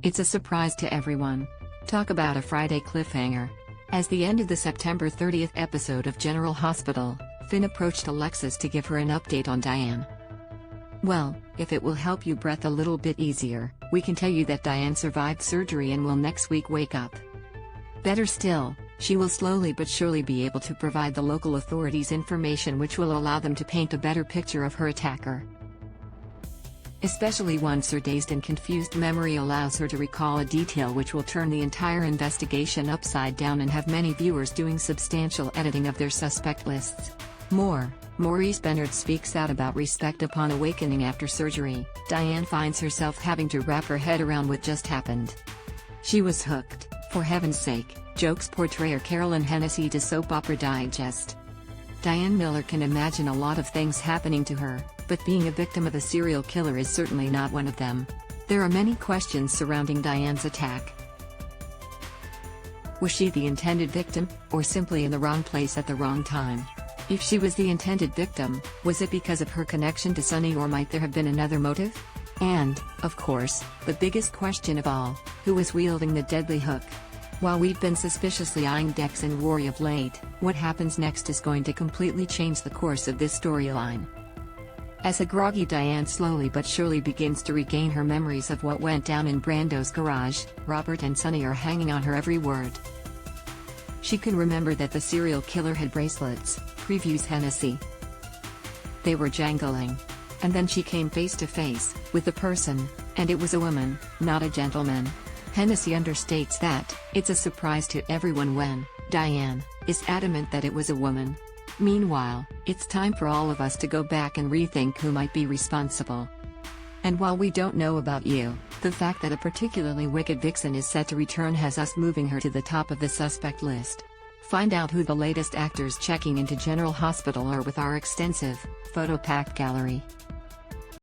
It's a surprise to everyone. Talk about a Friday cliffhanger. As the end of the September 30th episode of General Hospital, Finn approached Alexis to give her an update on Diane. Well, if it will help you breathe a little bit easier, we can tell you that Diane survived surgery and will next week wake up. Better still, she will slowly but surely be able to provide the local authorities information which will allow them to paint a better picture of her attacker. Especially once her dazed and confused memory allows her to recall a detail which will turn the entire investigation upside down and have many viewers doing substantial editing of their suspect lists. Maurice Bernard speaks out about respect upon awakening after surgery. Diane finds herself having to wrap her head around what just happened. She was hooked, for heaven's sake, jokes portrayer Carolyn Hennessy to Soap Opera Digest. Diane Miller can imagine a lot of things happening to her, but being a victim of a serial killer is certainly not one of them. There are many questions surrounding Diane's attack. Was she the intended victim, or simply in the wrong place at the wrong time? If she was the intended victim, was it because of her connection to Sonny, or might there have been another motive? And, of course, the biggest question of all, who was wielding the deadly hook? While we've been suspiciously eyeing Dex and Rory of late, what happens next is going to completely change the course of this storyline. As a groggy Diane slowly but surely begins to regain her memories of what went down in Brando's garage, Robert and Sonny are hanging on her every word. She can remember that the serial killer had bracelets, previews Hennessy. They were jangling. And then she came face to face with a person, and it was a woman, not a gentleman. Hennessy understates that it's a surprise to everyone when Diane is adamant that it was a woman. Meanwhile, it's time for all of us to go back and rethink who might be responsible. And while we don't know about you, the fact that a particularly wicked vixen is set to return has us moving her to the top of the suspect list. Find out who the latest actors checking into General Hospital are with our extensive, photo-packed gallery.